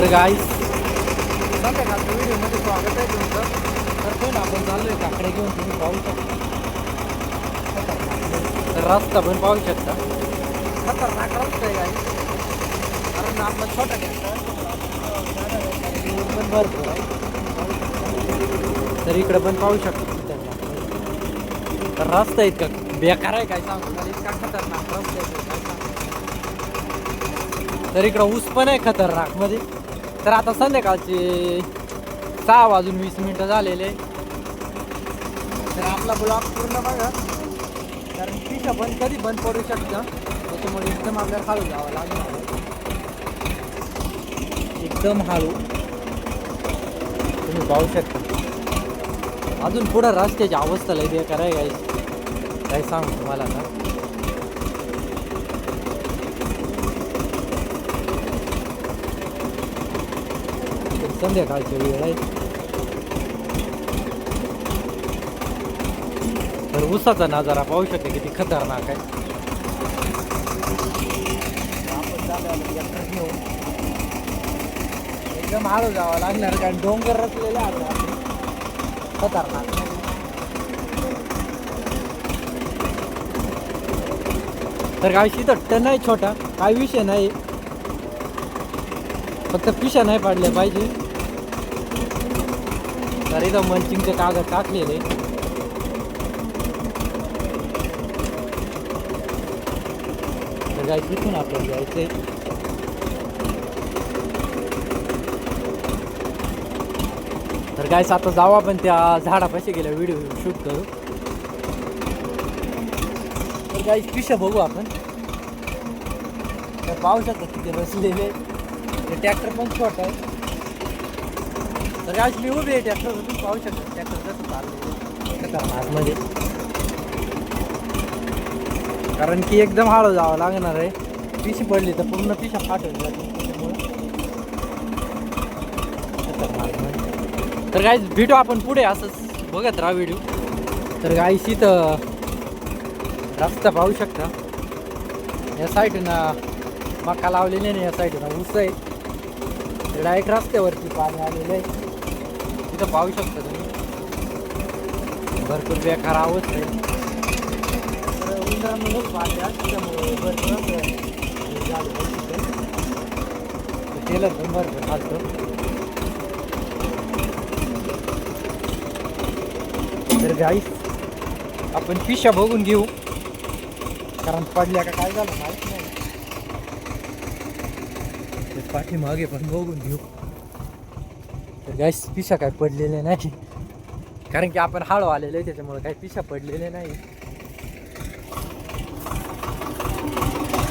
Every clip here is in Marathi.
तर गाईस संध्याकाळच्या व्हिडिओमध्ये स्वागत आहे तुमचं. तर पण आपण चाललोय काकडे घेऊन, तुम्ही पाहू शकता. तर रस्ता पण पाहू शकता, खतरनाक रस्ता आहे गाईस. कारण आपला छोटा पण भरपूर आहे. तर इकडे पण पाहू शकता. तर रस्ता इतका बेकार आहे काय सांगू मला, इतका खतरनाक रस्ता आहे काय सांगू. तर इकडं ऊस पण आहे खतरनाक मध्ये. तर आता संध्याकाळचे 6:20 झालेले. तर आपला ब्लॉग पूर्ण बघा, कारण पिशा पण कधी बंद पडू शकतं, त्याच्यामुळे एकदम आपल्याला हळू जावं लागणार, एकदम हळू. तुम्ही पाहू शकता. अजून पुढं रस्त्याची अवस्था लय बेकार आहे गाईस, काय सांगू तुम्हाला आता. संध्याकाळची वेळ आहे. तर ऊसाचा नजारा पाहू शकते किती खतरनाक आहे. आपण चालू एकदम हळू जावं लागणार, कारण डोंगर रचलेले आहे खतरनाक. तर काय इथं टन नाही छोटा, काही विषय नाही, फक्त पिशा नाही पाडल्या पाहिजे. तर इथं मंचिंगचे कागद टाकलेले. तर काय तिथून आपल्याला जायचंय. तर काय आता जाऊ आपण त्या झाडापाशी गेल्या व्हिडिओ शूट करू. तर काही पिशा बघू आपण. तर पाहू शकता तिथे बसलेले. ट्रॅक्टर पण छोटा आहे. तर आज मी उभी आहे ट्रॅक्टर, तुम्ही पाहू शकता ट्रॅक्टर कसं चाललं आतमध्ये, कारण की एकदम हळू जावं लागणार आहे. पिशी पडली तर पूर्ण पिशा फाटून जाते, त्याच्यामुळे तर काय भेटू आपण पुढे असंच बघत राहा व्हिडिओ. तर गाईस इथं रस्ता पाहू शकता. या साईडनं मका लावलेले नाही, या साईडनं ऊस आहे. डायरेक्ट रस्त्यावरती पाणी आलेलं आहे. तिथं पाहू शकता तुम्ही, भरपूर बेकार अवस्था आहे. उन्हाळ्यामुळे पाणी असल्यामुळे भरपूर टेलर पण भरपूर चालतो. तर गाईस आपण पिशा बघून घेऊ, कारण पडल्या का काय झालं माहित नाही. पाठीमागे पण बघून घेऊ. तर गाईस पिशा काय पडलेले नाही, कारण की आपण हळू आलेले आहे, त्याच्यामुळे काही पिशा पडलेले नाही.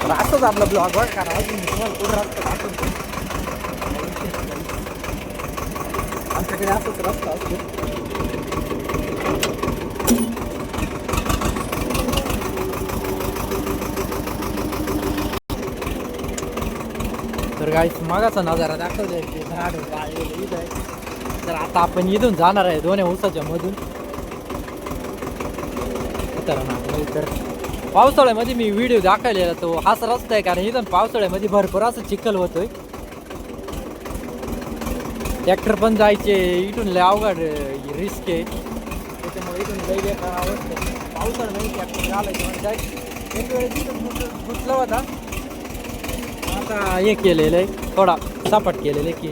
तर असंच आपला ब्लॉग बघा, कारण अजून तुम्हाला पुढे रस्ता दाखवतो. आमच्याकडे असंच रस्ता असतो. तर गाईस मागाचा नजारा दाखवलाय, ते झाड वाळलेलं इथं आहे. तर आता आपण इथून जाणार आहे दोन्ही ऊसाच्या मधून. तर पावसाळ्यामध्ये मी व्हिडिओ दाखवलेला तो हाच रस्ता आहे, कारण इथून पावसाळ्यामध्ये भरपूर असं चिखल होतोय. ट्रॅक्टर पण जायचे इथून लय अवघड रिस्क आहे, त्याच्यामुळे इथून लय बेकार अवस्था. पावसाळ्यामध्ये ट्रॅक्टर घालायचं म्हणजे एक वेळेस इथून घुसला होता, आता हे केलेलं आहे थोडा सपाट केलेलं आहे की.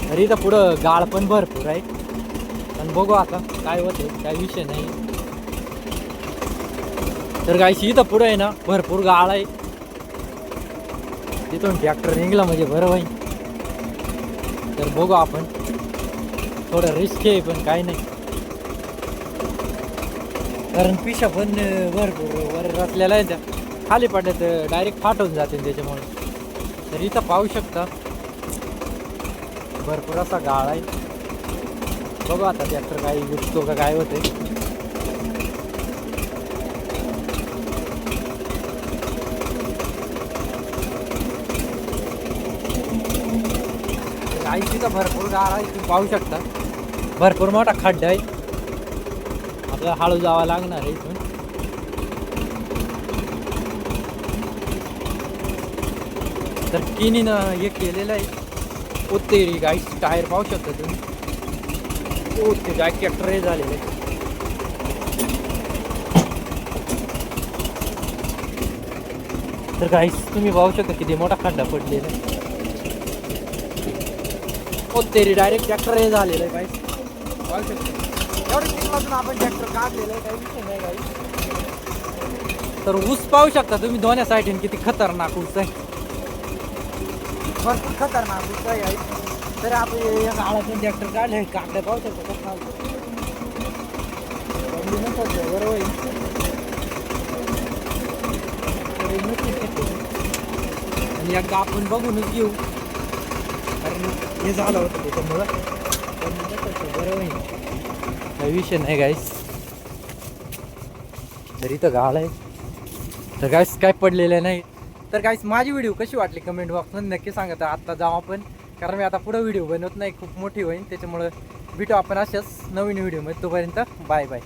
तर इथं पुढं गाळ पण भरपूर आहे, पण बघू आता काय होते, काय विषय नाही. तर गायची इथं पुढं आहे ना भरपूर गाळ आहे, तिथून ट्रॅक्टर निघला म्हणजे बरं होईल. तर बघू आपण, थोडं रिस्क आहे पण काही नाही, कारण पिशा पण भरपूर वर रचलेला आहे, त्या खाली पडल्या तर डायरेक्ट फाटून जाते त्याच्यामुळे. तर इथं पाहू शकता भरपूर असा गाळ आहे. बघू आता ट्रॅक्टर काही गुटतो का काय होते. काही तिथं भरपूर गाळ आहे, तुम्ही पाहू शकता. भरपूर मोठा खड्डा आहे, आपल्याला हळू जावं लागणार आहे इथून. तर किनीनं हे केलेलं आहे. ओतेरी गाईस टायर पाहू शकता तुम्ही. ओ ते गाय ट्रॅक्टर हे झालेलं आहे. तर गाईस तुम्ही पाहू शकता किती मोठा खड्डा पडलेला आहे. ओतेरी डायरेक्ट ट्रॅक्टर हे झालेलं आहे गाईस पाहू शकता. एवढं चिखलातून आपण ट्रॅक्टर काढलेलं आहे, काही विषय नाही गाईस. तर ऊस पाहू शकता तुम्ही दोन्ही साईडने किती खतरनाक ऊस आहे. भरपूर खतरनाक ऊस आहे गाईस. तर आपण या गाळातून ट्रॅक्टर काढले काढले पाहू शकतो कसं बरोबर. आणि एकदा आपण बघूनच घेऊ कारण हे झालं होतं त्याच्यामुळं बरोबर काही विषय नाही गाईस. तरी तर गाळ आहे. तर गाईस काय पडलेलं नाही. तर गाईस माझी व्हिडिओ कशी वाटली कमेंट बॉक्समध्ये नक्की सांगा. तर आत्ता जाऊ आपण कारण मी आता पुढं व्हिडिओ बनवत नाही, खूप मोठी होईल. त्याच्यामुळं भेटू आपण अशाच नवीन व्हिडिओमध्ये. तोपर्यंत बाय बाय.